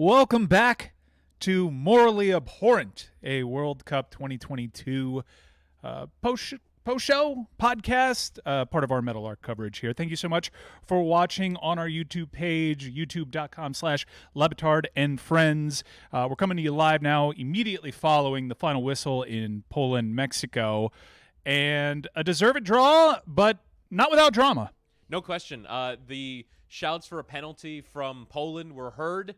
Welcome back to Morally Abhorrent, a World Cup 2022 post-show podcast, part of our Metal Arc coverage here. Thank you so much for watching on our YouTube page, youtube.com/LeBatard and Friends. We're coming to you live now, immediately following the final whistle in Poland, Mexico. And a deserved draw, but not without drama. No question. The shouts for a penalty from Poland were heard.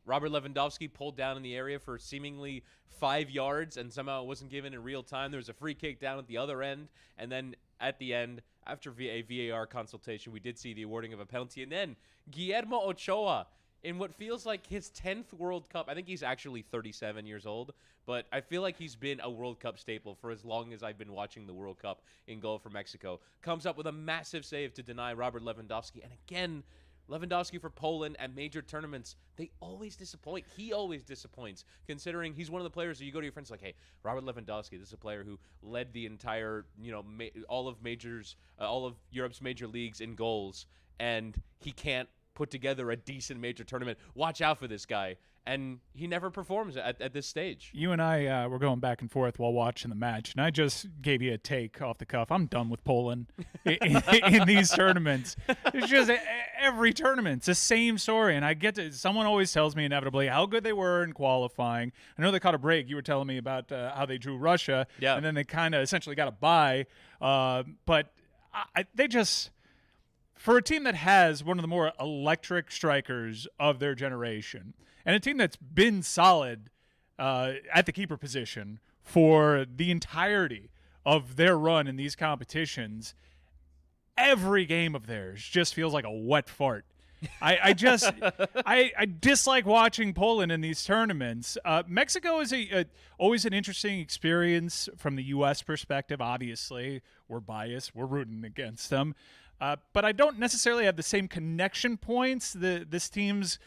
Robert Lewandowski pulled down in the area for seemingly 5 yards, and somehow it wasn't given in real time. There was a free kick down at the other end, and then at the end, after a VAR consultation, we did see the awarding of a penalty. And then Guillermo Ochoa, in what feels like his 10th World Cup, I think he's actually 37 years old, but I feel like he's been a World Cup staple for as long as I've been watching the World Cup in goal for Mexico, comes up with a massive save to deny Robert Lewandowski. And again, Lewandowski for Poland at major tournaments, they always disappoint. He always disappoints, considering he's one of the players that you go to your friends like, hey, Robert Lewandowski, this is a player who led the entire, all of Europe's major leagues in goals, and he can't put together a decent major tournament. Watch out for this guy. And he never performs at this stage. You and I were going back and forth while watching the match, and I just gave you a take off the cuff. I'm done with Poland in these tournaments. It's just every tournament. It's the same story, and I get to. Someone always tells me inevitably how good they were in qualifying. I know they caught a break. You were telling me about how they drew Russia, and then they kind of essentially got a bye. But they just. For a team that has one of the more electric strikers of their generation, and a team that's been solid at the keeper position for the entirety of their run in these competitions, every game of theirs just feels like a wet fart. I dislike watching Poland in these tournaments. Mexico is always an interesting experience from the U.S. perspective. Obviously, we're biased. We're rooting against them. But I don't necessarily have the same connection points. This team's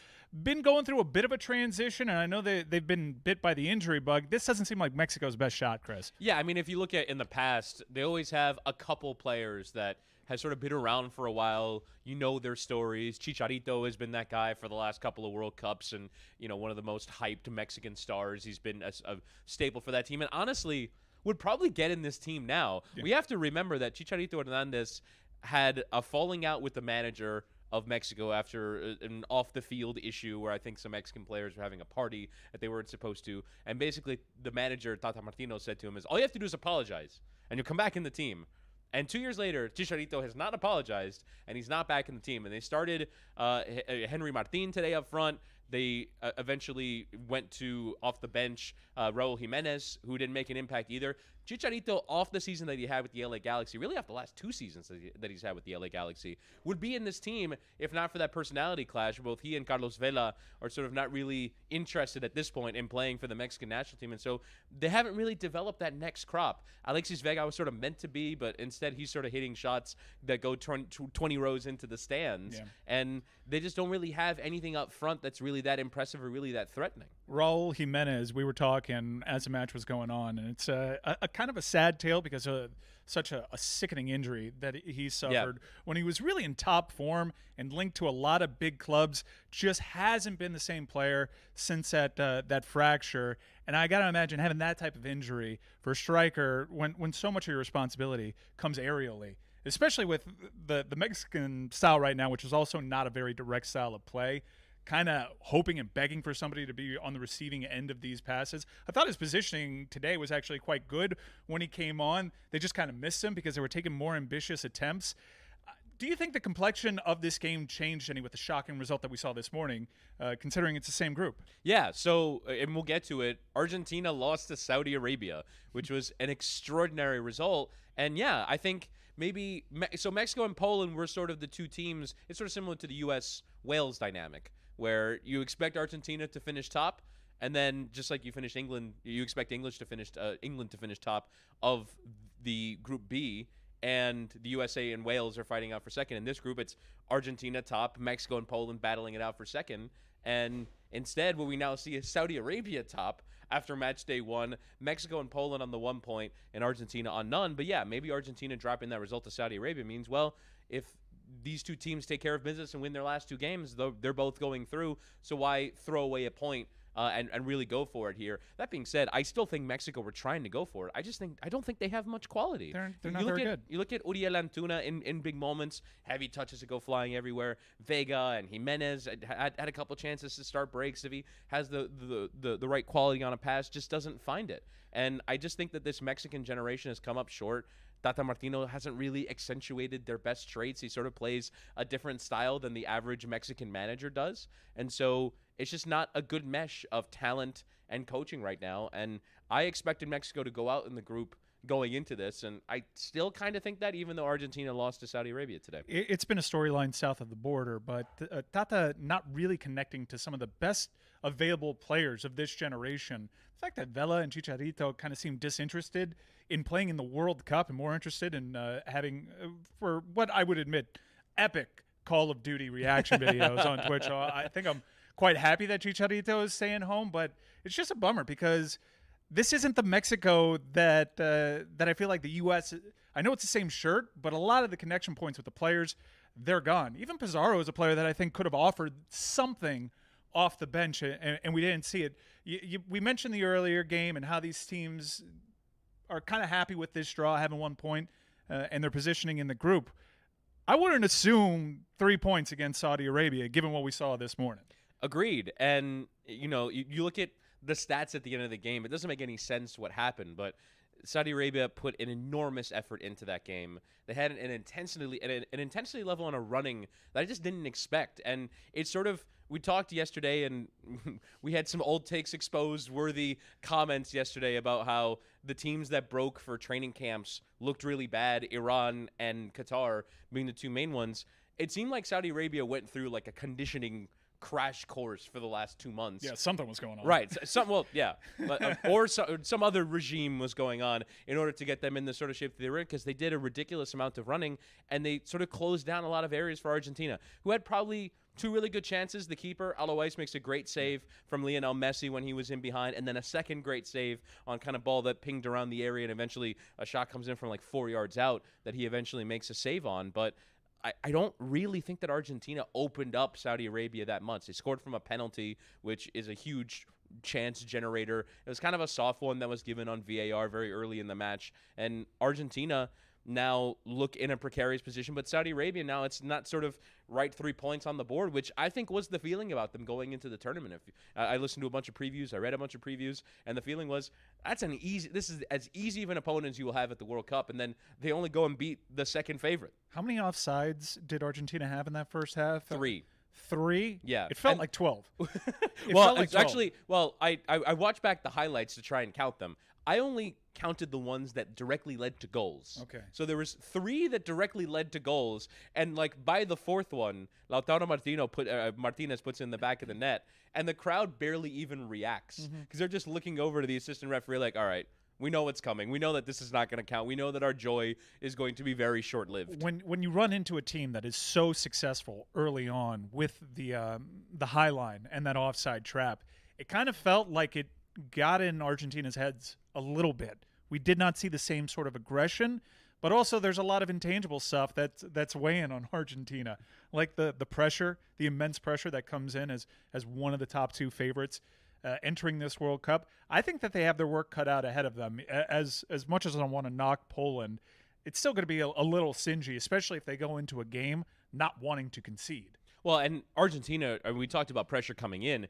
been going through a bit of a transition, and I know they've been bit by the injury bug. This doesn't seem like Mexico's best shot, Chris. Yeah, I mean, if you look at in the past, they always have a couple players that has sort of been around for a while. You know their stories. Chicharito has been that guy for the last couple of World Cups, and one of the most hyped Mexican stars. He's been a staple for that team, and honestly, would probably get in this team now. Yeah. We have to remember that Chicharito Hernandez had a falling out with the manager of Mexico after an off-the-field issue where I think some Mexican players were having a party that they weren't supposed to. And basically, the manager, Tata Martino, said to him all you have to do is apologize, and you'll come back in the team. And 2 years later, Chicharito has not apologized, and he's not back in the team. And they started Henry Martin today up front. They eventually went to, off the bench, Raul Jimenez, who didn't make an impact either. Chicharito, off the season that he had with the LA Galaxy, really off the last 2 seasons that he's had with the LA Galaxy, would be in this team if not for that personality clash. Both he and Carlos Vela are sort of not really interested at this point in playing for the Mexican national team, and so they haven't really developed that next crop. Alexis Vega was sort of meant to be, but instead he's sort of hitting shots that go 20 rows into the stands, and they just don't really have anything up front that's really that impressive or really that threatening. Raul Jimenez, we were talking as the match was going on, and it's a kind of a sad tale because of such a sickening injury that he suffered when he was really in top form and linked to a lot of big clubs. Just hasn't been the same player since that fracture. And I got to imagine having that type of injury for a striker when so much of your responsibility comes aerially, especially with the Mexican style right now, which is also not a very direct style of play. Kind of hoping and begging for somebody to be on the receiving end of these passes. I thought his positioning today was actually quite good when he came on. They just kind of missed him because they were taking more ambitious attempts. Do you think the complexion of this game changed any with the shocking result that we saw this morning, considering it's the same group? Yeah, so, and we'll get to it, Argentina lost to Saudi Arabia, which was an extraordinary result. And yeah, I think maybe, so Mexico and Poland were sort of the two teams. It's sort of similar to the U.S.-Wales dynamic, where you expect Argentina to finish top, and then just like you finished England, you expect England to finish top of the Group B, and the USA and Wales are fighting out for second. In this group, it's Argentina top, Mexico and Poland battling it out for second, and instead what we now see is Saudi Arabia top after match day 1, Mexico and Poland on the 1 point, and Argentina on none. But yeah, maybe Argentina dropping that result to Saudi Arabia means, well, if these two teams take care of business and win their last two games. Though they're both going through, so why throw away a point and really go for it here? That being said, I still think Mexico were trying to go for it. I don't think they have much quality. They're not very good. You look at Uriel Antuna in big moments, heavy touches that go flying everywhere. Vega and Jimenez had a couple chances to start breaks. If he has the right quality on a pass, just doesn't find it. And I just think that this Mexican generation has come up short. Tata Martino hasn't really accentuated their best traits. He sort of plays a different style than the average Mexican manager does. And so it's just not a good mesh of talent and coaching right now. And I expected Mexico to go out in the group going into this, and I still kind of think that, even though Argentina lost to Saudi Arabia today. It's been a storyline south of the border, but Tata not really connecting to some of the best available players of this generation. The fact that Vela and Chicharito kind of seem disinterested in playing in the World Cup and more interested in having, for what I would admit, epic Call of Duty reaction videos on Twitch. So I think I'm quite happy that Chicharito is staying home, but it's just a bummer because this isn't the Mexico that I feel like the U.S. I know it's the same shirt, but a lot of the connection points with the players, they're gone. Even Pizarro is a player that I think could have offered something off the bench, and we didn't see it. We mentioned the earlier game and how these teams are kind of happy with this draw, having 1 point, and their positioning in the group. I wouldn't assume 3 points against Saudi Arabia, given what we saw this morning. Agreed. And, you look at the stats at the end of the game. It doesn't make any sense what happened, but Saudi Arabia put an enormous effort into that game. They had an intensity level on a running that I just didn't expect. And it's sort of, we talked yesterday, and we had some old takes exposed, worthy comments yesterday about how the teams that broke for training camps looked really bad, Iran and Qatar being the two main ones. It seemed like Saudi Arabia went through like a conditioning crash course for the last 2 months. Yeah, something was going on. Right. Or some other regime was going on in order to get them in the sort of shape that they were in, because they did a ridiculous amount of running, and they sort of closed down a lot of areas for Argentina, who had probably two really good chances. The keeper, Alois, makes a great save from Lionel Messi when he was in behind, and then a second great save on kind of ball that pinged around the area, and eventually a shot comes in from like 4 yards out that he eventually makes a save on. But I don't really think that Argentina opened up Saudi Arabia that much. They scored from a penalty, which is a huge chance generator. It was kind of a soft one that was given on VAR very early in the match. And Argentina now look in a precarious position, but Saudi Arabia now, it's not sort of right 3 points on the board, which I think was the feeling about them going into the tournament. If I listened to a bunch of previews, I read a bunch of previews, and the feeling was this is as easy of an opponent as you will have at the World Cup, and then they only go and beat the second favorite. How many offsides did Argentina have in that first half? 3. 3? Yeah. It felt like 12. I watched back the highlights to try and count them. I only counted the ones that directly led to goals. Okay. So there was 3 that directly led to goals, and like by the fourth one, Lautaro Martinez puts in the back of the net, and the crowd barely even reacts because they're just looking over to the assistant referee like, all right, we know what's coming. We know that this is not going to count. We know that our joy is going to be very short-lived. When you run into a team that is so successful early on with the high line and that offside trap, it kind of felt like it got in Argentina's heads a little bit. We did not see the same sort of aggression, but also there's a lot of intangible stuff that's weighing on Argentina, like the pressure, the immense pressure that comes in as one of the top 2 favorites entering this World Cup. I think that they have their work cut out ahead of them. As much as I want to knock Poland, it's still going to be a little singy, especially if they go into a game not wanting to concede. Well, and Argentina, we talked about pressure coming in.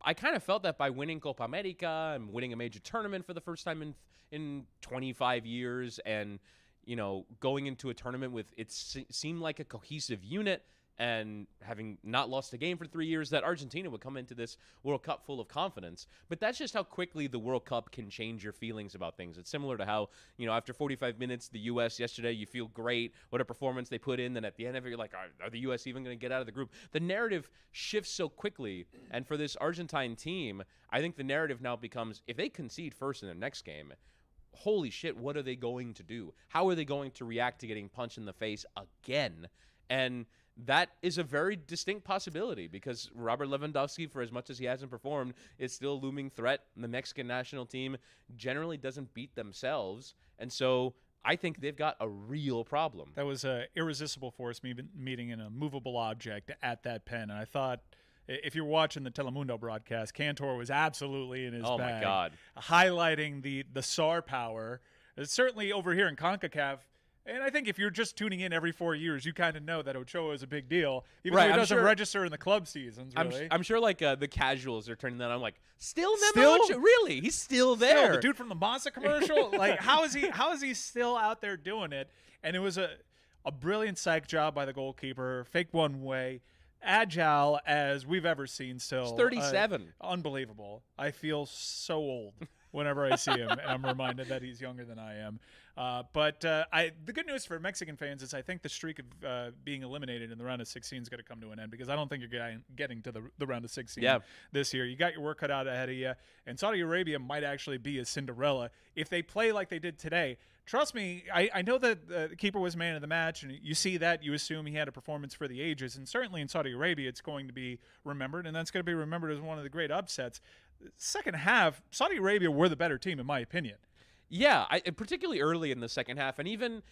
I kind of felt that by winning Copa America and winning a major tournament for the first time in 25 years, and going into a tournament with it seemed like a cohesive unit, and having not lost a game for 3 years, that Argentina would come into this World Cup full of confidence. But that's just how quickly the World Cup can change your feelings about things. It's similar to how, after 45 minutes, the U.S. yesterday, you feel great, what a performance they put in, then at the end of it, you're like, are the U.S. even going to get out of the group? The narrative shifts so quickly, and for this Argentine team, I think the narrative now becomes, if they concede first in their next game, holy shit, what are they going to do? How are they going to react to getting punched in the face again? And that is a very distinct possibility, because Robert Lewandowski, for as much as he hasn't performed, is still a looming threat. The Mexican national team generally doesn't beat themselves. And so I think they've got a real problem. That was an irresistible force meeting an immovable object at that pen. And I thought, if you're watching the Telemundo broadcast, Cantor was absolutely in his bag. Oh, my God. Highlighting the SAR power. Certainly over here in CONCACAF, and I think if you're just tuning in every 4 years, you kind of know that Ochoa is a big deal, even though he doesn't register in the club seasons, really. I'm sure, like, the casuals are turning that on. I'm like, still Memo Ochoa? Really? He's still there. Still, the dude from the Mazda commercial? Like, how is he still out there doing it? And it was a brilliant psych job by the goalkeeper, fake one way, agile as we've ever seen still. He's 37. Unbelievable. I feel so old whenever I see him, and I'm reminded that he's younger than I am. But the good news for Mexican fans is I think the streak of being eliminated in the round of 16 is going to come to an end, because I don't think you're getting to the round of 16 this year. You got your work cut out ahead of you, and Saudi Arabia might actually be a Cinderella if they play like they did today. Trust me, I know that the keeper was man of the match, and you see that, you assume he had a performance for the ages, and certainly in Saudi Arabia it's going to be remembered, and that's going to be remembered as one of the great upsets. Second half, Saudi Arabia were the better team, in my opinion. Yeah, particularly early in the second half, and even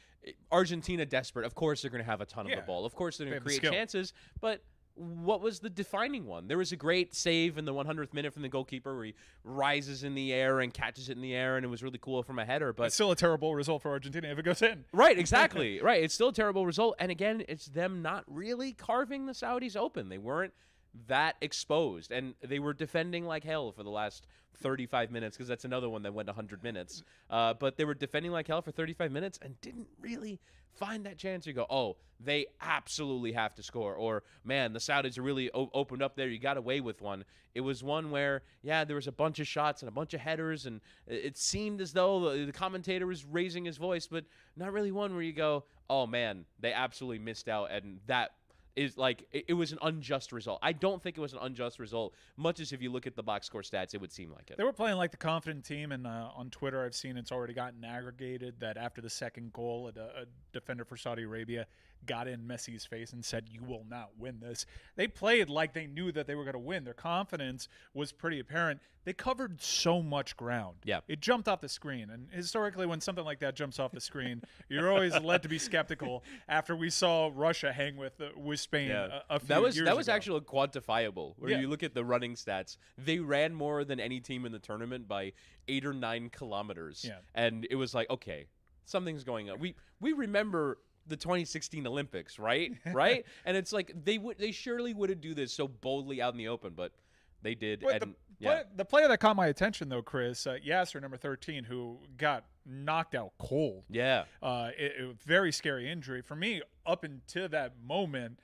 Argentina desperate. Of course, they're going to have a ton of the ball. Of course, they're going to create chances. But what was the defining one? There was a great save in the 100th minute from the goalkeeper where he rises in the air and catches it in the air, and it was really cool from a header. But it's still a terrible result for Argentina if it goes in. Right, exactly. Right, it's still a terrible result. And again, it's them not really carving the Saudis open. They weren't that exposed, and they were defending like hell for the last 35 minutes, because that's another one that went 100 minutes. But they were defending like hell for 35 minutes and didn't really find that chance. You go, oh, they absolutely have to score, or man, the Saudis are really opened up there. You got away with one. It was one where, yeah, there was a bunch of shots and a bunch of headers, and it seemed as though the commentator was raising his voice, but not really one where you go, oh man, they absolutely missed out, and that is like, it was an unjust result. I don't think it was an unjust result, much as if you look at the box score stats, it would seem like it. They were playing like the confident team, and on Twitter I've seen it's already gotten aggregated that after the second goal, a defender for Saudi Arabia got in Messi's face and said, "You will not win this." They played like they knew that they were going to win. Their confidence was pretty apparent. They covered so much ground. Yeah. It jumped off the screen. And historically, when something like that jumps off the screen, you're always led to be skeptical after we saw Russia hang with Spain a few years ago. That was actually quantifiable, where you look at the running stats. They ran more than any team in the tournament by 8 or 9 kilometers. Yeah. And it was like, okay, something's going on. We remember the 2016 Olympics, right? Right? And it's like they surely wouldn't do this so boldly out in the open, but they did. But the player that caught my attention, though, Chris, Yasser, number 13, who got knocked out cold. Yeah. Very scary injury. For me, up until that moment,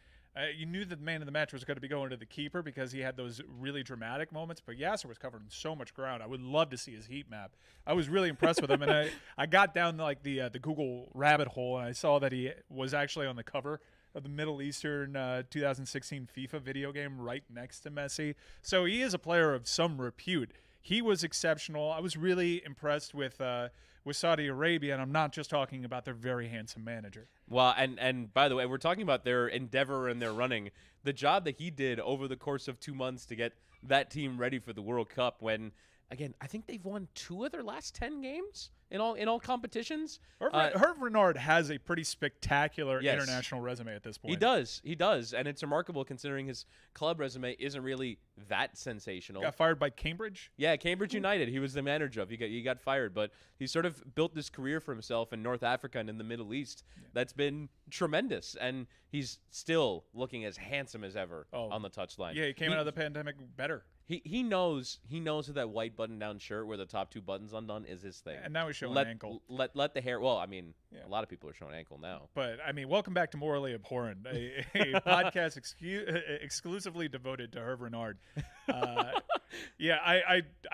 you knew that the man of the match was going to be going to the keeper because he had those really dramatic moments, but Yasser was covering so much ground. I would love to see his heat map. I was really impressed with him, and I got down like the Google rabbit hole, and I saw that he was actually on the cover of the Middle Eastern 2016 FIFA video game right next to Messi. So he is a player of some repute. He was exceptional. I was really impressed with Saudi Arabia, and I'm not just talking about their very handsome manager. Well, and by the way, we're talking about their endeavor and their running. The job that he did over the course of 2 months to get that team ready for the World Cup when, again, I think they've won 2 of their last 10 games in all competitions. Hervé Renard has a pretty spectacular international resume at this point. He does, and it's remarkable considering his club resume isn't really that sensational. Got fired by Cambridge? Yeah, Cambridge United. He was the manager of. He got fired, but he sort of built this career for himself in North Africa and in the Middle East. That's been tremendous, and he's still looking as handsome as ever on the touchline. Yeah, he came out of the pandemic better. He knows that white button-down shirt where the top 2 buttons undone is his thing. And now he's showing ankle. Let the hair. Well, I mean, a lot of people are showing ankle now. But I mean, welcome back to Morally Abhorrent, a podcast exclusively devoted to Hervé Renard. I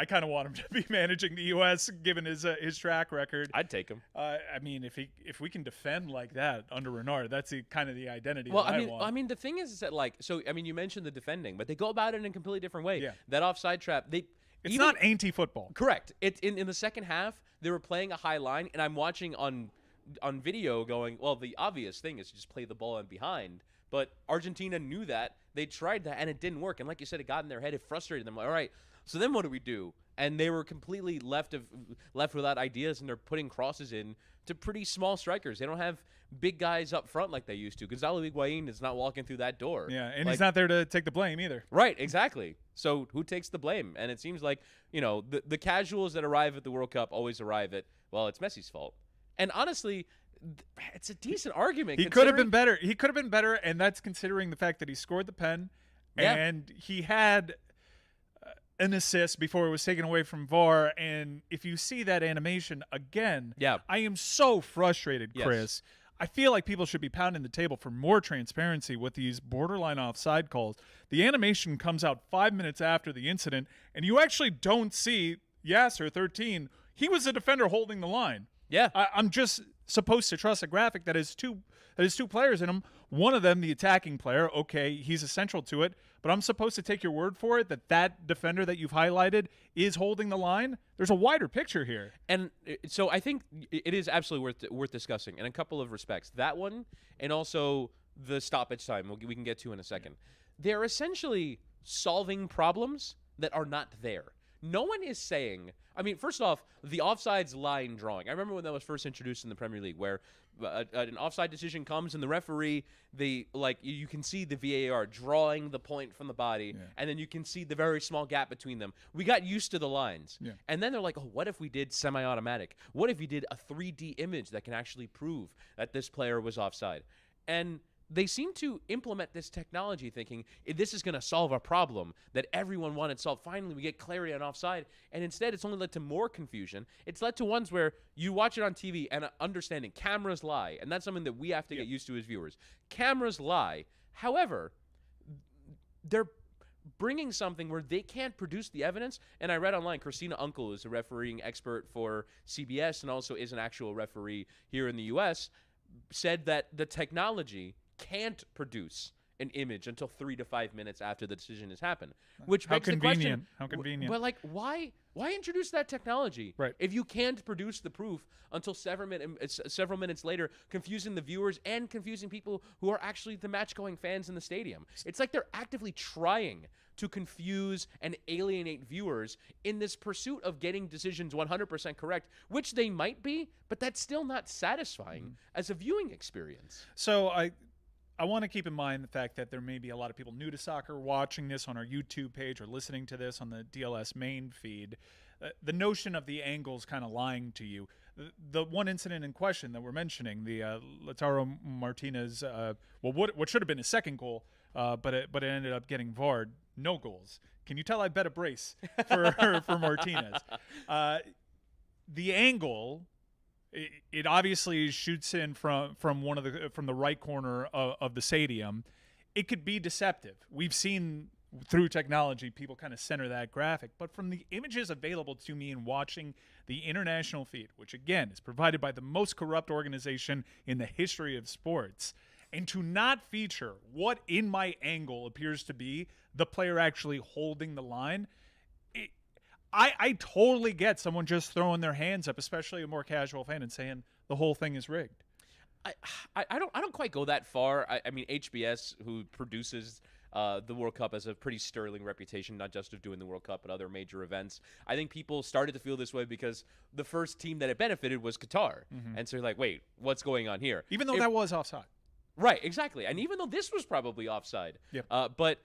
kind of want him to be managing the U.S. given his track record. I'd take him. I mean, if we can defend like that under Renard, that's kind of the identity. Well, that I want. I mean, the thing is that you mentioned the defending, but they go about it in a completely different way. Yeah. That offside trap, it's not anti-football. Correct. It's in the second half, they were playing a high line, and I'm watching on video going, well, the obvious thing is to just play the ball in behind. But Argentina knew that. They tried that, and it didn't work. And like you said, it got in their head. It frustrated them. Like, all right, so then what do we do? And they were completely left without ideas, and they're putting crosses in to pretty small strikers. They don't have big guys up front like they used to. Gonzalo Higuain is not walking through that door. Yeah, and he's not there to take the blame either. Right, exactly. So who takes the blame? And it seems like, the casuals that arrive at the World Cup always arrive at, well, it's Messi's fault. And honestly, it's a decent argument. He could have been better. He could have been better, and that's considering the fact that he scored the pen, and he had an assist before it was taken away from VAR. And if you see that animation again, I am so frustrated, Chris. Yes. I feel like people should be pounding the table for more transparency with these borderline offside calls. The animation comes out 5 minutes after the incident, and you actually don't see Yasser 13. He was a defender holding the line. Yeah, I'm just supposed to trust a graphic that has two players in him. One of them, the attacking player, okay, he's essential to it, but I'm supposed to take your word for it that defender that you've highlighted is holding the line? There's a wider picture here. And so I think it is absolutely worth discussing in a couple of respects. That one, and also the stoppage time we can get to in a second. They're essentially solving problems that are not there. No one is saying, I mean, first off, the offsides line drawing. I remember when that was first introduced in the Premier League, where an offside decision comes and the referee, you can see the VAR drawing the point from the body, and then you can see the very small gap between them. We got used to the lines. Yeah. And then they're like, oh, what if we did semi-automatic? What if we did a 3D image that can actually prove that this player was offside? And they seem to implement this technology thinking this is going to solve a problem that everyone wanted solved. Finally, we get clarity on offside, and instead it's only led to more confusion. It's led to ones where you watch it on TV and understanding cameras lie, and that's something that we have to get used to as viewers. Cameras lie. However, they're bringing something where they can't produce the evidence. And I read online, Christina Uncle is a refereeing expert for CBS and also is an actual referee here in the U.S., said that the technology can't produce an image until 3 to 5 minutes after the decision has happened, which begs the question. How convenient. Well, why introduce that technology if you can't produce the proof until several minutes later, confusing the viewers and confusing people who are actually the match-going fans in the stadium? It's like they're actively trying to confuse and alienate viewers in this pursuit of getting decisions 100% correct, which they might be, but that's still not satisfying as a viewing experience. So I want to keep in mind the fact that there may be a lot of people new to soccer watching this on our YouTube page or listening to this on the DLS main feed. The notion of the angles kind of lying to you. The one incident in question that we're mentioning, the Lautaro Martinez, what should have been his second goal, but it ended up getting VAR'd. No goals. Can you tell I bet a brace for Martinez? The angle. It obviously shoots in from the right corner of the stadium. It could be deceptive. We've seen through technology people kind of center that graphic, but from the images available to me in watching the international feed, which again is provided by the most corrupt organization in the history of sports, and to not feature what in my angle appears to be the player actually holding the line. I totally get someone just throwing their hands up, especially a more casual fan, and saying the whole thing is rigged. I don't quite go that far. I mean, HBS, who produces the World Cup, has a pretty sterling reputation, not just of doing the World Cup, but other major events. I think people started to feel this way because the first team that it benefited was Qatar. And so you're like, wait, what's going on here? Even though that was offside. Right, exactly, and even though this was probably offside, but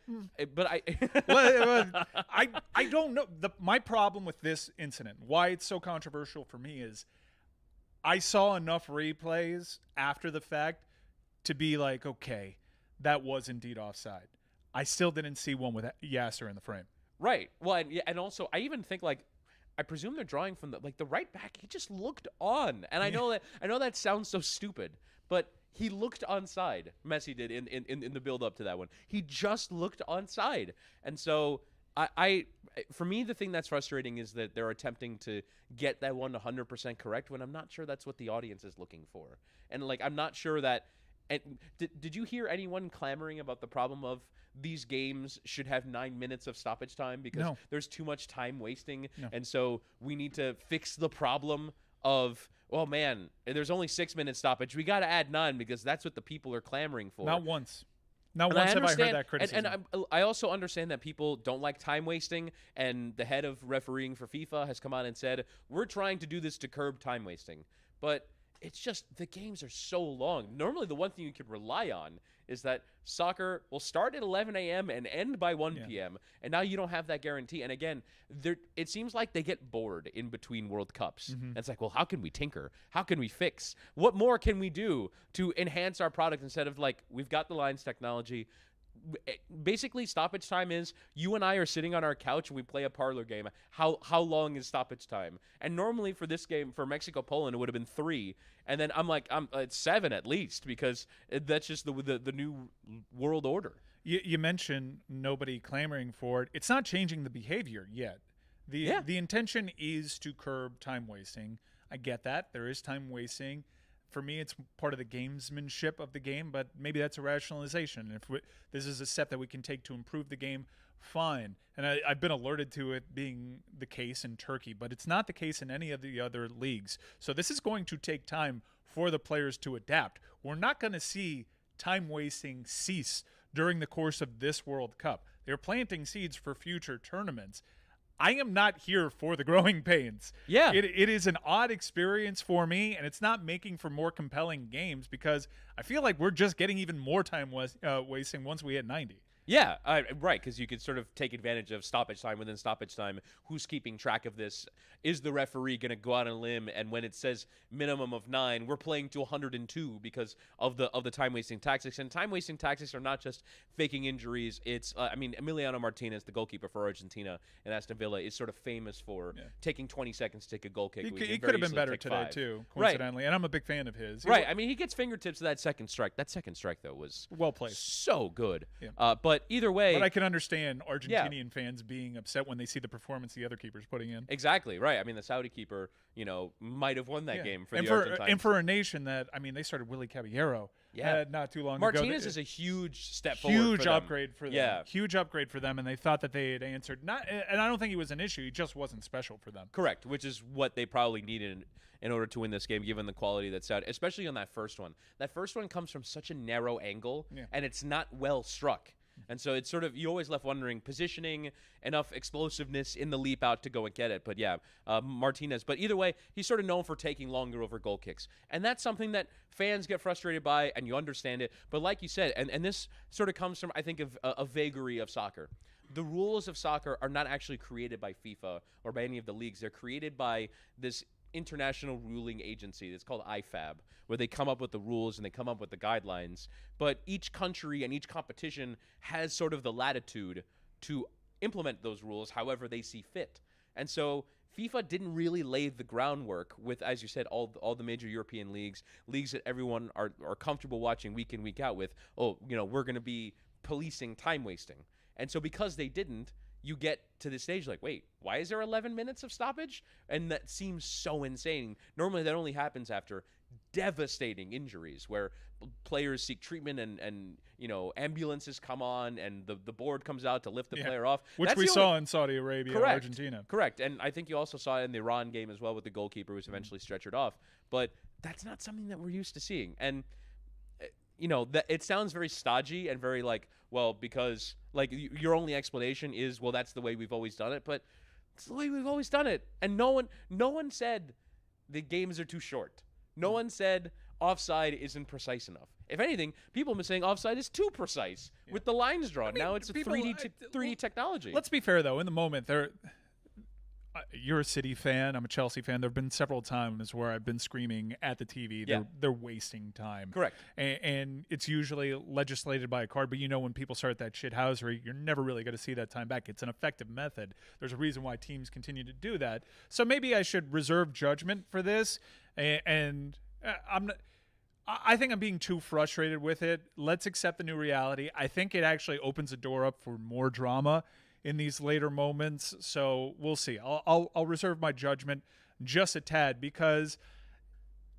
I, I don't know. My problem with this incident, why it's so controversial for me, is I saw enough replays after the fact to be like, okay, that was indeed offside. I still didn't see one with Yasser in the frame. Right. Well, and also I even think I presume they're drawing from the right back. He just looked on, and I know that sounds so stupid, but he looked onside. Messi did in the build up to that one. He just looked onside. And so for me, the thing that's frustrating is that they're attempting to get that one 100% correct when I'm not sure that's what the audience is looking for. And I'm not sure that. And did you hear anyone clamoring about the problem of these games should have 9 minutes of stoppage time because there's too much time wasting, and so we need to fix the problem of, oh man, there's only 6 minutes stoppage. We got to add 9 because that's what the people are clamoring for. Not once. Not And once have I heard that criticism. And I also understand that people don't like time wasting, and the head of refereeing for FIFA has come out and said, we're trying to do this to curb time wasting. But it's just the games are so long. Normally, the one thing you could rely on is that soccer will start at 11 a.m. and end by 1 p.m. And now you don't have that guarantee. And again, it seems like they get bored in between World Cups. And it's like, well, how can we tinker? How can we fix? What more can we do to enhance our product instead of like, we've got the lines technology. Basically, stoppage time is you and I are sitting on our couch and we play a parlor game. How long is stoppage time? And normally for this game, for Mexico-Poland, it would have been 3. And then I'm like, it's 7 at least, because that's just the new world order. You mentioned nobody clamoring for it. It's not changing the behavior yet. The intention is to curb time wasting. I get that. There is time wasting. For me, it's part of the gamesmanship of the game, but maybe that's a rationalization. If this is a step that we can take to improve the game, fine. And I've been alerted to it being the case in Turkey, but it's not the case in any of the other leagues. So this is going to take time for the players to adapt. We're not going to see time wasting cease during the course of this World Cup. They're planting seeds for future tournaments. I am not here for the growing pains. Yeah. It is an odd experience for me, and it's not making for more compelling games because I feel like we're just getting even more time wasting once we hit 90. Yeah, right, because you could sort of take advantage of stoppage time within stoppage time. Who's keeping track of this? Is the referee going to go out on a limb? And when it says minimum of 9, we're playing to 102 because of the time-wasting tactics. And time-wasting tactics are not just faking injuries. It's, Emiliano Martinez, the goalkeeper for Argentina and Aston Villa, is sort of famous for taking 20 seconds to take a goal kick. He could have been better today, 5. too, coincidentally. Right. And I'm a big fan of his. Right. I mean, he gets fingertips to that second strike. That second strike, though, was well played. So good. Yeah. But either way. But I can understand Argentinian fans being upset when they see the performance the other keeper's putting in. Exactly, right. I mean, the Saudi keeper, might have won that game for the Argentines. And for a nation that, they started Willy Caballero not too long ago. Martinez is a huge step forward. Huge upgrade for them. Yeah. Huge upgrade for them, and they thought that they had answered. And I don't think he was an issue. He just wasn't special for them. Correct, which is what they probably needed in order to win this game, given the quality that's out, especially on that first one. That first one comes from such a narrow angle, and it's not well struck. And so it's sort of, you always left wondering, positioning, enough explosiveness in the leap out to go and get it. But Martinez. But either way, he's sort of known for taking longer over goal kicks. And that's something that fans get frustrated by, and you understand it. But like you said, and this sort of comes from, I think, of a vagary of soccer. The rules of soccer are not actually created by FIFA or by any of the leagues. They're created by this international ruling agency. It's called IFAB, where they come up with the rules and they come up with the guidelines. But each country and each competition has sort of the latitude to implement those rules however they see fit. And so FIFA didn't really lay the groundwork with, as you said, all the major European leagues that everyone are comfortable watching week in, week out with. We're going to be policing time wasting. And so because they didn't, you get to this stage like, wait, why is there 11 minutes of stoppage? And that seems so insane. Normally that only happens after devastating injuries where players seek treatment and ambulances come on and the board comes out to lift the player off. Which we saw in Saudi Arabia and Argentina. Correct. And I think you also saw it in the Iran game as well with the goalkeeper who's eventually stretchered off. But that's not something that we're used to seeing. And that it sounds very stodgy and very because your only explanation is, well, that's the way we've always done it, but it's the way we've always done it. And no one said the games are too short. No one said offside isn't precise enough. If anything, people have been saying offside is too precise with the lines drawn. Now it's 3D technology. Let's be fair, though. In the moment, you're a City fan. I'm a Chelsea fan. There have been several times where I've been screaming at the TV. They're wasting time. Correct. And it's usually legislated by a card. But when people start that shithousery, you're never really going to see that time back. It's an effective method. There's a reason why teams continue to do that. So maybe I should reserve judgment for this. And I'm not. I think I'm being too frustrated with it. Let's accept the new reality. I think it actually opens the door up for more drama in these later moments, so we'll see. I'll reserve my judgment just a tad because,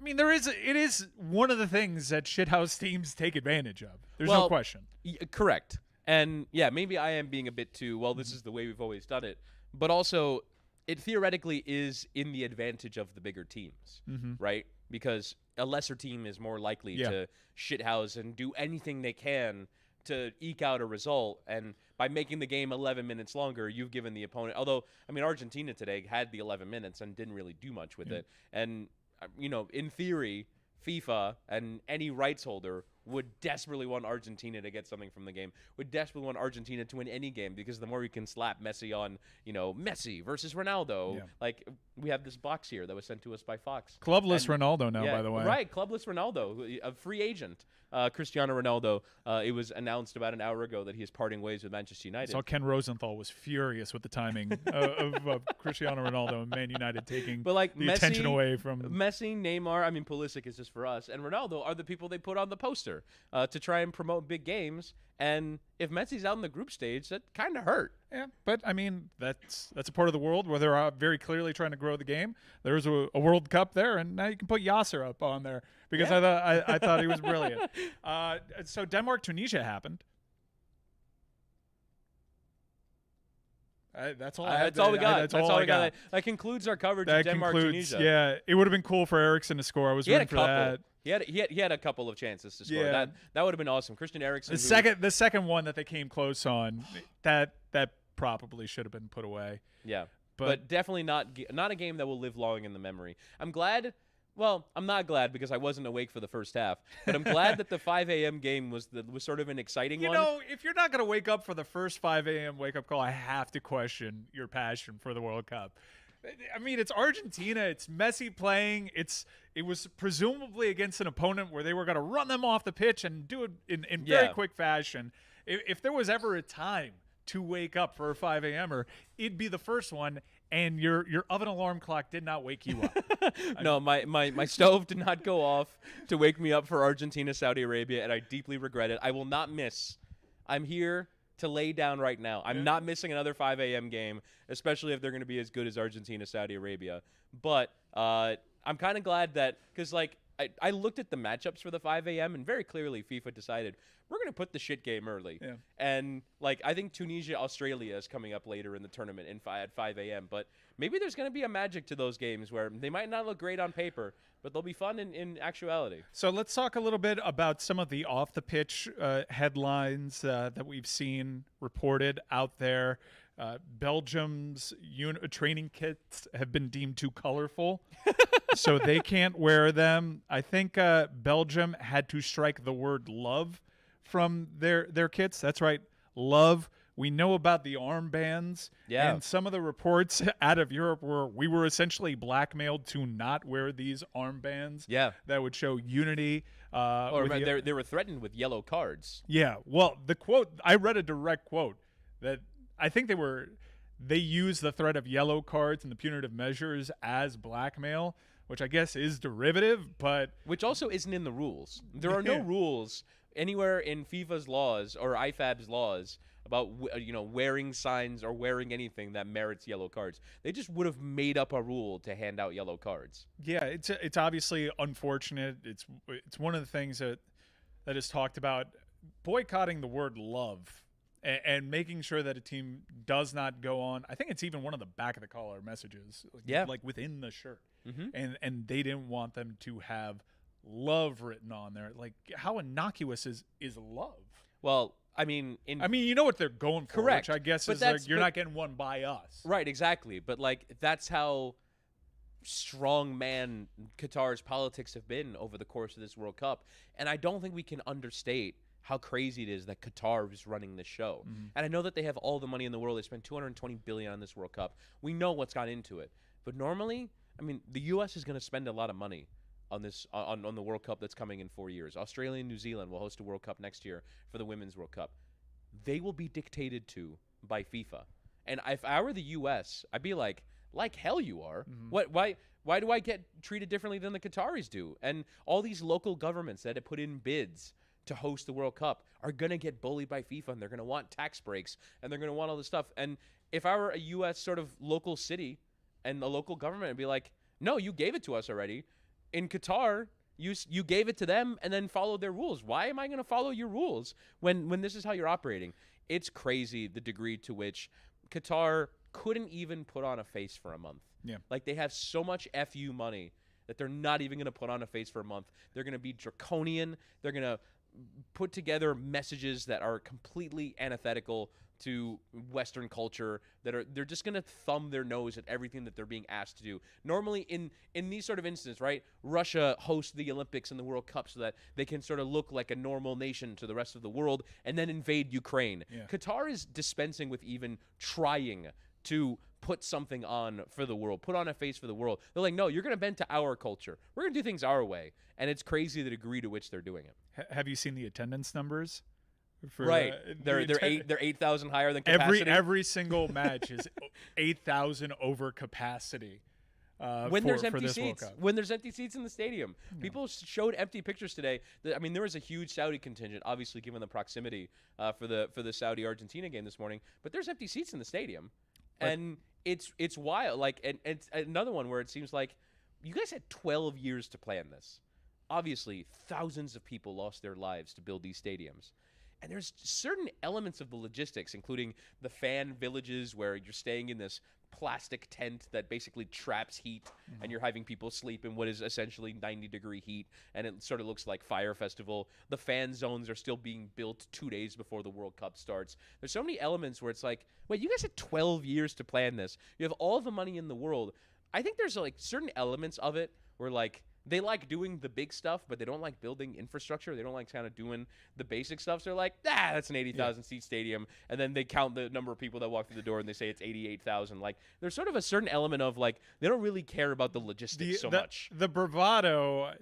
it is one of the things that shithouse teams take advantage of. There's no question. Correct. And maybe I am being a bit too, this is the way we've always done it. But also, it theoretically is in the advantage of the bigger teams, right? Because a lesser team is more likely to shithouse and do anything they can to eke out a result, and by making the game 11 minutes longer, you've given the opponent. Although, I mean, Argentina today had the 11 minutes and didn't really do much with it. And in theory, FIFA and any rights holder would desperately want Argentina to get something from the game, would desperately want Argentina to win any game, because the more you can slap Messi on, Messi versus Ronaldo. Like, we have this box here that was sent to us by Fox. Clubless Ronaldo now, by the way. Right, clubless Ronaldo, a free agent. Cristiano Ronaldo, it was announced about an hour ago that he is parting ways with Manchester United. So Ken Rosenthal was furious with the timing of Cristiano Ronaldo and Man United taking the attention away from Messi, Neymar. I mean, Pulisic is just for us, and Ronaldo are the people they put on the poster to try and promote big games. And if Messi's out in the group stage, that kind of hurt. Yeah, but I mean, that's a part of the world where they're very clearly trying to grow the game. There's a World Cup there, and now you can put Yasser up on there because I thought he was brilliant. So Denmark-Tunisia happened. That's all I have. That's all we got. That's all I got. That concludes our coverage of Denmark-Tunisia. Yeah, it would have been cool for Eriksen to score. I was rooting for that. He had a couple of chances to score. Yeah. That would have been awesome. Christian Eriksen. The second one that they came close on, that probably should have been put away. Yeah, but definitely not a game that will live long in the memory. I'm glad. Well, I'm not glad because I wasn't awake for the first half, but I'm glad that the 5 a.m. game was sort of an exciting one. If you're not going to wake up for the first 5 a.m. wake-up call, I have to question your passion for the World Cup. I mean, it's Argentina. It's Messi playing. It was presumably against an opponent where they were going to run them off the pitch and do it in very quick fashion. If there was ever a time to wake up for a 5 a.m.er, it'd be the first one, and your oven alarm clock did not wake you up. No, my stove did not go off to wake me up for Argentina, Saudi Arabia, and I deeply regret it. I will not miss. I'm here to lay down right now. I'm not missing another 5 a.m. game, especially if they're going to be as good as Argentina, Saudi Arabia. But I'm kind of glad that, because I looked at the matchups for the 5 a.m. and very clearly FIFA decided we're going to put the shit game early. Yeah. And I think Tunisia, Australia is coming up later in the tournament at 5 a.m. But maybe there's going to be a magic to those games where they might not look great on paper, but they'll be fun in actuality. So let's talk a little bit about some of the off-the-pitch headlines that we've seen reported out there. Belgium's training kits have been deemed too colorful, so they can't wear them. I think Belgium had to strike the word love from their kits. That's right, love. We know about the armbands, and some of the reports out of Europe were we were essentially blackmailed to not wear these armbands. Yeah, that would show unity. Or they were threatened with yellow cards. Yeah, well, the quote, I read a direct quote that I think they used the threat of yellow cards and the punitive measures as blackmail, which I guess is derivative, but which also isn't in the rules. There are no rules anywhere in FIFA's laws or IFAB's laws about wearing signs or wearing anything that merits yellow cards. They just would have made up a rule to hand out yellow cards. Yeah, it's obviously unfortunate. It's one of the things that is talked about, boycotting the word love and making sure that a team does not go on. I think it's even one of the back of the collar messages, like within the shirt. Mm-hmm. And they didn't want them to have love written on there. Like, how innocuous is love? Well, I mean, you know what they're going for, correct. Which I guess is you're not getting one by us. Right, exactly. But that's how strong man Qatar's politics have been over the course of this World Cup. And I don't think we can understate how crazy it is that Qatar is running this show. Mm-hmm. And I know that they have all the money in the world. They spent $220 billion on this World Cup. We know what's gone into it. But normally, the U.S. is going to spend a lot of money on this on the World Cup that's coming in 4 years. Australia and New Zealand will host a World Cup next year for the Women's World Cup. They will be dictated to by FIFA. And if I were the U.S., I'd be like hell you are. Mm-hmm. Why do I get treated differently than the Qataris do? And all these local governments that have put in bids to host the World Cup are going to get bullied by FIFA, and they're going to want tax breaks, and they're going to want all this stuff. And if I were a U.S. sort of local city and a local government, I'd be like, no, you gave it to us already. In Qatar, you gave it to them and then followed their rules. Why am I going to follow your rules when this is how you're operating? It's crazy the degree to which Qatar couldn't even put on a face for a month. Yeah. They have so much FU money that they're not even going to put on a face for a month. They're going to be draconian. They're going to put together messages that are completely antithetical to Western culture, they're just gonna thumb their nose at everything that they're being asked to do. Normally in these sort of instances, right, Russia hosts the Olympics and the World Cup so that they can sort of look like a normal nation to the rest of the world and then invade Ukraine. Yeah. Qatar is dispensing with even trying to put something on for the world, put on a face for the world. They're like, no, you're gonna bend to our culture, we're gonna do things our way. And it's crazy the degree to which they're doing it. Have you seen the attendance numbers? Right, they're 8,000 higher than capacity. Every single match is 8,000 over capacity. When there's for empty this World seats, Cup. when there's empty seats in the stadium, people showed empty pictures today. I mean, there was a huge Saudi contingent, obviously given the proximity for the Saudi Argentina game this morning. But there's empty seats in the stadium, and it's wild. Like, and it's another one where it seems like you guys had 12 years to plan this. Obviously, thousands of people lost their lives to build these stadiums. And there's certain elements of the logistics, including the fan villages where you're staying in this plastic tent that basically traps heat, and you're having people sleep in what is essentially 90-degree heat, and it sort of looks like Fire Festival. The fan zones are still being built 2 days before the World Cup starts. There's so many elements where it's like, wait, you guys had 12 years to plan this. You have all the money in the world. I think there's like certain elements of it where like they like doing the big stuff, but they don't like building infrastructure. They don't like kind of doing the basic stuff. So they're like, that's an 80,000 seat stadium. And then they count the number of people that walk through the door and they say it's 88,000. Like, there's sort of a certain element of like, they don't really care about the logistics so much. The bravado,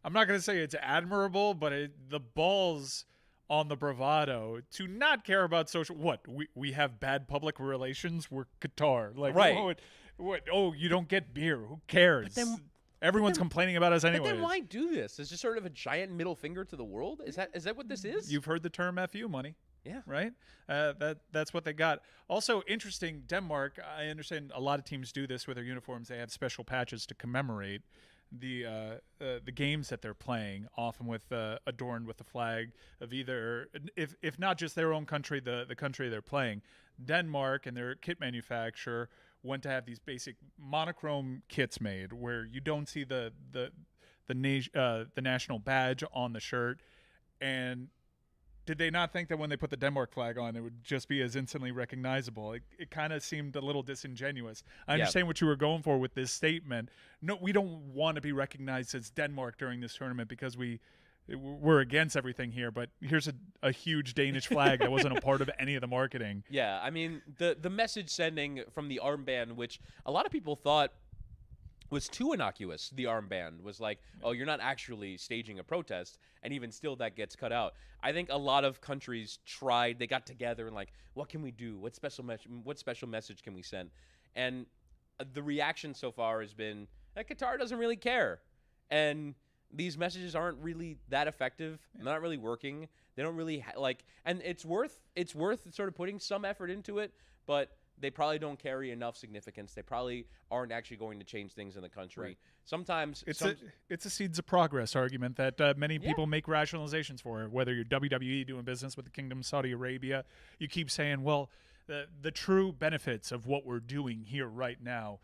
I'm not going to say it's admirable, but the balls on the bravado to not care about social. What? We have bad public relations? We're Qatar. Like, right. What? Oh, you don't get beer. Who cares? Everyone's complaining about us anyway. But then why do this? It's just sort of a giant middle finger to the world? Is that what this is? You've heard the term FU money. Yeah. Right? That's what they got. Also, interesting, Denmark, I understand a lot of teams do this with their uniforms. They have special patches to commemorate the games that they're playing, often with adorned with the flag of either, if not just their own country, the country they're playing. Denmark and their kit manufacturer went to have these basic monochrome kits made where you don't see the national badge on the shirt. And did they not think that when they put the Denmark flag on, it would just be as instantly recognizable? It kind of seemed a little disingenuous. I understand what you were going for with this statement. No, we don't want to be recognized as Denmark during this tournament because we're against everything here, but here's a huge Danish flag that wasn't a part of any of the marketing. Yeah, I mean, the message sending from the armband, which a lot of people thought was too innocuous, the armband, was like, oh, you're not actually staging a protest, and even still that gets cut out. I think a lot of countries tried, they got together and like, what can we do? What special message can we send? And the reaction so far has been that Qatar doesn't really care. And these messages aren't really that effective. They're not really working. They don't really and it's worth sort of putting some effort into it, but they probably don't carry enough significance. They probably aren't actually going to change things in the country. Right. Sometimes it's a seeds of progress argument that many people make rationalizations for. Whether you're WWE doing business with the Kingdom of Saudi Arabia, you keep saying, well, the true benefits of what we're doing here right now,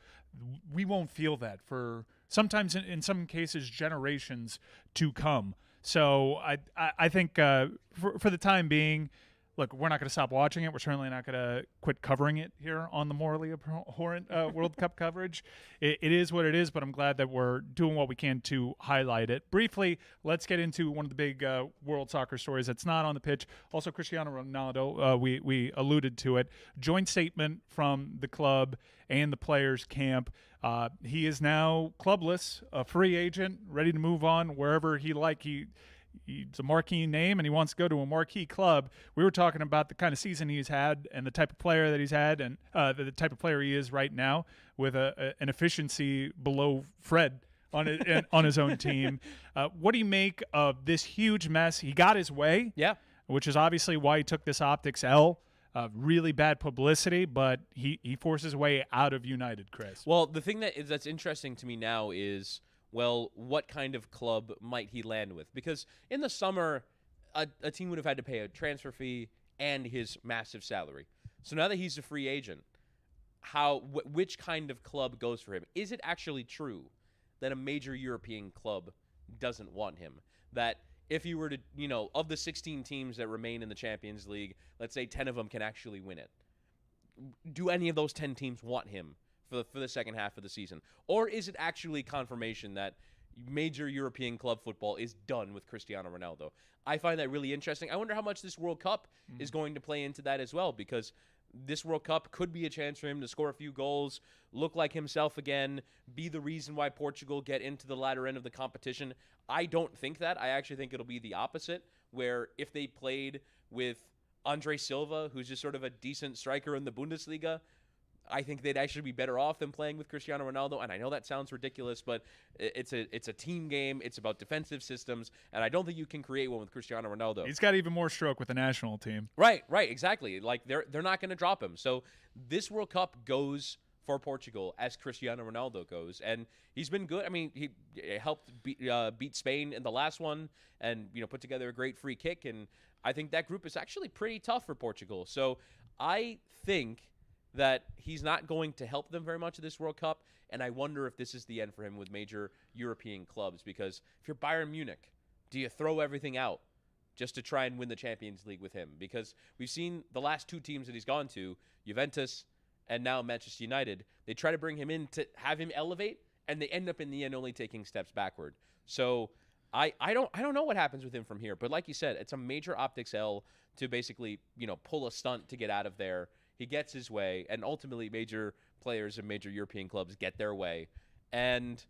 we won't feel that for sometimes in some cases generations to come. So I think for the time being, look, we're not going to stop watching it. We're certainly not going to quit covering it here on the morally abhorrent World Cup coverage. It is what it is, but I'm glad that we're doing what we can to highlight it. Briefly, let's get into one of the big world soccer stories that's not on the pitch. Also, Cristiano Ronaldo, we alluded to it. Joint statement from the club and the players' camp. He is now clubless, a free agent, ready to move on wherever he like. He's a marquee name, and he wants to go to a marquee club. We were talking about the kind of season he's had and the type of player that he's had and the type of player he is right now with an efficiency below Fred on his own team. What do you make of this huge mess? He got his way, which is obviously why he took this optics L. Really bad publicity, but he forced his way out of United, Chris. Well, the thing that's interesting to me now is, well, what kind of club might he land with? Because in the summer, a team would have had to pay a transfer fee and his massive salary. So now that he's a free agent, which kind of club goes for him? Is it actually true that a major European club doesn't want him? That if you were to, of the 16 teams that remain in the Champions League, let's say 10 of them can actually win it. Do any of those 10 teams want him for the second half of the season? Or is it actually confirmation that major European club football is done with Cristiano Ronaldo? I find that really interesting. I wonder how much this World Cup is going to play into that as well, because this World Cup could be a chance for him to score a few goals, look like himself again, be the reason why Portugal get into the latter end of the competition. I don't think that. I actually think it'll be the opposite, where if they played with Andre Silva, who's just sort of a decent striker in the Bundesliga, I think they'd actually be better off than playing with Cristiano Ronaldo. And I know that sounds ridiculous, but it's a team game. It's about defensive systems, and I don't think you can create one with Cristiano Ronaldo. He's got even more stroke with the national team. Right, exactly. Like they're not going to drop him. So this World Cup goes for Portugal as Cristiano Ronaldo goes, and he's been good. I mean, he helped beat Spain in the last one, and put together a great free kick. And I think that group is actually pretty tough for Portugal. So I think that he's not going to help them very much in this World Cup, and I wonder if this is the end for him with major European clubs, because if you're Bayern Munich, do you throw everything out just to try and win the Champions League with him? Because we've seen the last two teams that he's gone to, Juventus and now Manchester United, they try to bring him in to have him elevate, and they end up in the end only taking steps backward. So I don't know what happens with him from here, but like you said, it's a major optics L to basically, pull a stunt to get out of there. He gets his way, and ultimately major players and major European clubs get their way. And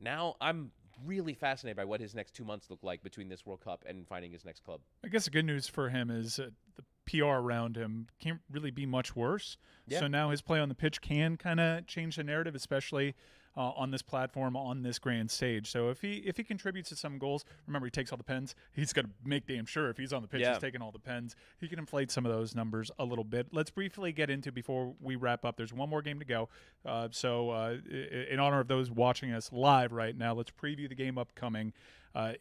now I'm really fascinated by what his next 2 months look like between this World Cup and finding his next club. I guess the good news for him is the PR around him can't really be much worse. Yeah. So now his play on the pitch can kind of change the narrative, especially on this platform, on this grand stage. So if he contributes to some goals, remember he takes all the pens. He's got to make damn sure if he's on the pitch, he's taking all the pens. He can inflate some of those numbers a little bit. Let's briefly get into, before we wrap up, there's one more game to go. So in honor of those watching us live right now, let's preview the game upcoming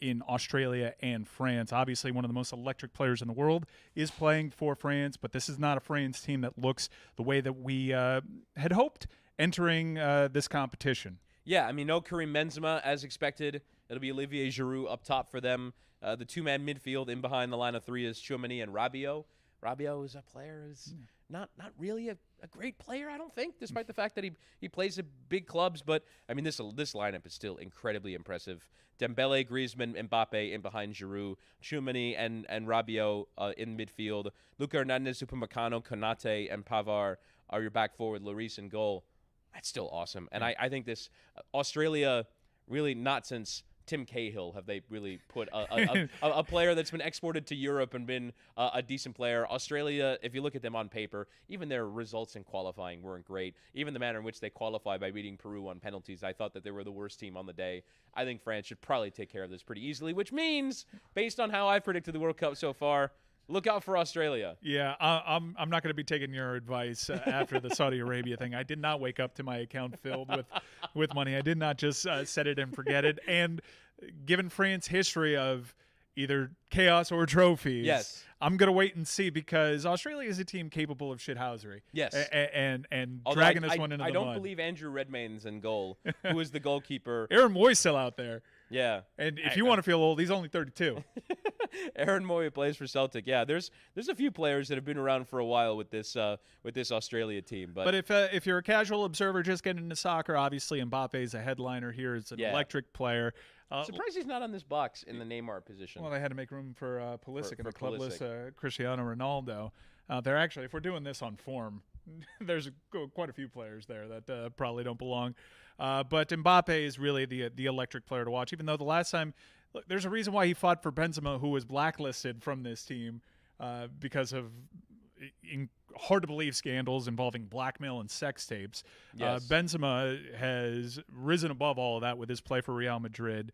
in Australia and France. Obviously, one of the most electric players in the world is playing for France, but this is not a France team that looks the way that we had hoped entering this competition. Yeah, I mean, no Karim Benzema as expected. It'll be Olivier Giroud up top for them. The two-man midfield in behind the line of three is Tchouaméni and Rabiot. Rabiot is a player who's not really a great player, I don't think, despite the fact that he plays at big clubs. But, I mean, this lineup is still incredibly impressive. Dembele, Griezmann, Mbappe in behind Giroud. Tchouaméni and Rabiot in midfield. Luka Hernandez, Upamecano, Konate, and Pavard are your back forward. Lloris in goal. That's still awesome. And I think this Australia, really not since Tim Cahill have they really put a player that's been exported to Europe and been a decent player. Australia, if you look at them on paper, even their results in qualifying weren't great. Even the manner in which they qualified by beating Peru on penalties, I thought that they were the worst team on the day. I think France should probably take care of this pretty easily, which means, based on how I've predicted the World Cup so far, look out for Australia. Yeah, I'm not going to be taking your advice after the Saudi Arabia thing. I did not wake up to my account filled with money. I did not just set it and forget it. And given France's history of either chaos or trophies, yes, I'm going to wait and see, because Australia is a team capable of shithousery. Yes. And although dragging this one into the mud. I don't believe Andrew Redmayne's in goal, who is the goalkeeper. Aaron Moy's still out there. Yeah. And if you want to feel old, he's only 32. Aaron Moy plays for Celtic. Yeah, there's a few players that have been around for a while with this Australia team. But if you're a casual observer just getting into soccer, obviously Mbappe's a headliner here. It's an electric player. Surprised he's not on this box in the Neymar position. Well, they had to make room for Pulisic and the clubless Pulisic. Cristiano Ronaldo. They're actually, if we're doing this on form, there's quite a few players there that probably don't belong. But Mbappe is really the electric player to watch, even though the last time, look, there's a reason why he fought for Benzema, who was blacklisted from this team because of hard-to-believe scandals involving blackmail and sex tapes. Yes. Benzema has risen above all of that with his play for Real Madrid,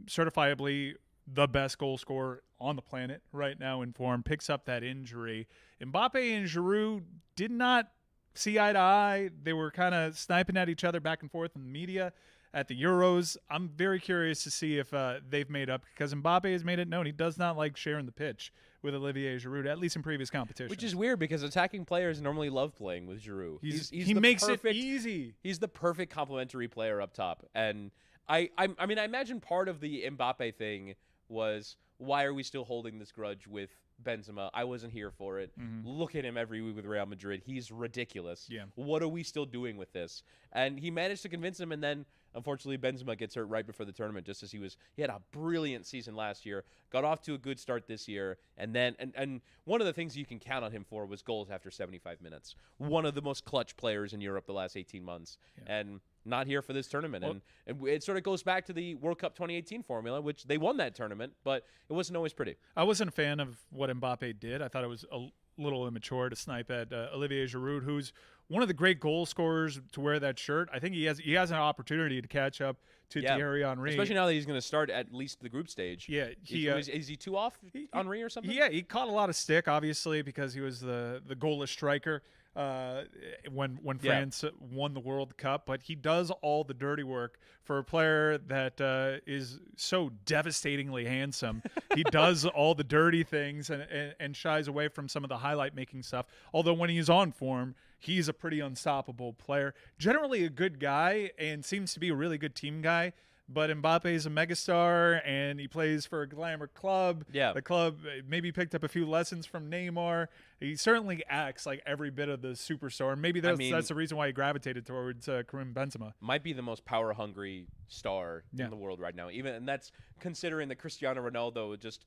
certifiably the best goal scorer on the planet right now in form, picks up that injury. Mbappe and Giroud did not see eye to eye. They were kind of sniping at each other back and forth in the media at the Euros. I'm very curious to see if they've made up, because Mbappe has made it known he does not like sharing the pitch with Olivier Giroud, at least in previous competitions. Which is weird, because attacking players normally love playing with Giroud. He makes it easy. He's the perfect complementary player up top. And I mean, I imagine part of the Mbappe thing was, why are we still holding this grudge with Benzema? I wasn't here for it. Look at him every week with Real Madrid. He's ridiculous. Yeah. What are we still doing with this? And he managed to convince him, and then unfortunately Benzema gets hurt right before the tournament, just as he had a brilliant season last year, got off to a good start this year, and then and one of the things you can count on him for was goals after 75 minutes. One of the most clutch players in Europe the last 18 months. Yeah. And not here for this tournament. Well, and it sort of goes back to the World Cup 2018 formula, which they won that tournament, but it wasn't always pretty. I wasn't a fan of what Mbappe did. I thought it was a little immature to snipe at Olivier Giroud, who's one of the great goal scorers to wear that shirt. I think he has an opportunity to catch up to Thierry Henry. Especially now that he's going to start at least the group stage. Yeah. Is he too off Henry or something? Yeah, he caught a lot of stick, obviously, because he was the goalless striker when France won the World Cup, but he does all the dirty work for a player that is so devastatingly handsome. He does all the dirty things and shies away from some of the highlight making stuff, although when he's on form, he's a pretty unstoppable player. Generally a good guy and seems to be a really good team guy. But Mbappe is a megastar, and he plays for a glamour club. Yeah. The club maybe picked up a few lessons from Neymar. He certainly acts like every bit of the superstar. Maybe that's the reason why he gravitated towards Karim Benzema. Might be the most power-hungry star in the world right now. And that's considering that Cristiano Ronaldo just,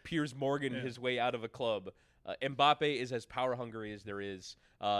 Piers Morgan his way out of a club. Mbappe is as power-hungry as there is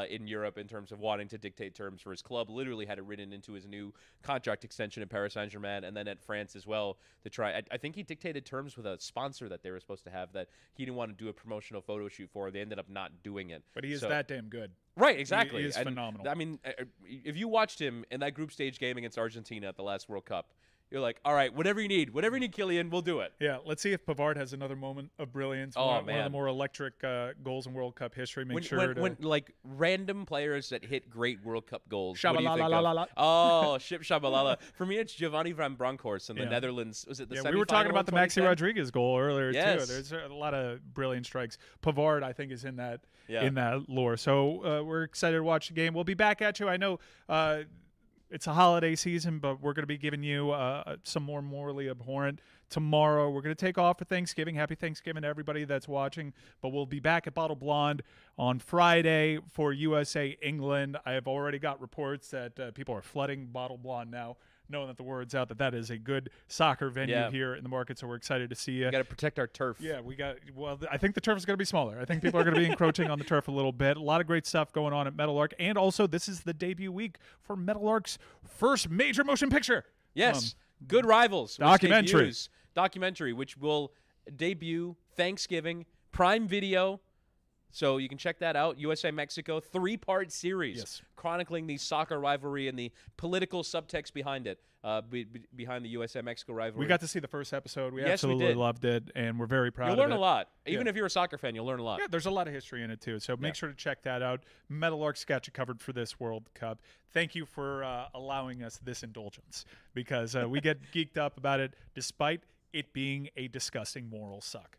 in Europe in terms of wanting to dictate terms for his club. Literally had it written into his new contract extension at Paris Saint-Germain and then at France as well to try. I think he dictated terms with a sponsor that they were supposed to have that he didn't want to do a promotional photo shoot for. They ended up not doing it. But he is that damn good. Right, exactly. He is phenomenal. I mean, if you watched him in that group stage game against Argentina at the last World Cup, you're like, all right, whatever you need, Kylian, we'll do it. Yeah, let's see if Pavard has another moment of brilliance. One of the more electric goals in World Cup history. When random players that hit great World Cup goals. Shabalala. Oh, Ship Shabalala. For me, it's Giovanni van Bronckhorst in the Netherlands. Was it the semifinal? We were talking about the Maxi Rodriguez goal earlier too. There's a lot of brilliant strikes. Pavard, I think, is in that lore. So we're excited to watch the game. We'll be back at you. I know. It's a holiday season, but we're going to be giving you some more morally abhorrent tomorrow. We're going to take off for Thanksgiving. Happy Thanksgiving to everybody that's watching. But we'll be back at Bottle Blonde on Friday for USA England. I have already got reports that people are flooding Bottle Blonde now, knowing that the word's out that is a good soccer venue here in the market. So we're excited to see you. We got to protect our turf. Yeah, I think the turf is going to be smaller. I think people are going to be encroaching on the turf a little bit. A lot of great stuff going on at Metal Arc. And also, this is the debut week for Metal Arc's first major motion picture. Yes, Good Rivals. Documentary, which will debut Thanksgiving, Prime Video. So you can check that out. USA-Mexico, 3-part series chronicling the soccer rivalry and the political subtext behind it, behind the USA-Mexico rivalry. We got to see the first episode. We absolutely loved it, and we're very proud of it. You'll learn a lot. Even if you're a soccer fan, you'll learn a lot. Yeah, there's a lot of history in it, too. So make sure to check that out. Metal Arc's got you covered for this World Cup. Thank you for allowing us this indulgence, because we get geeked up about it despite it being a disgusting moral suck.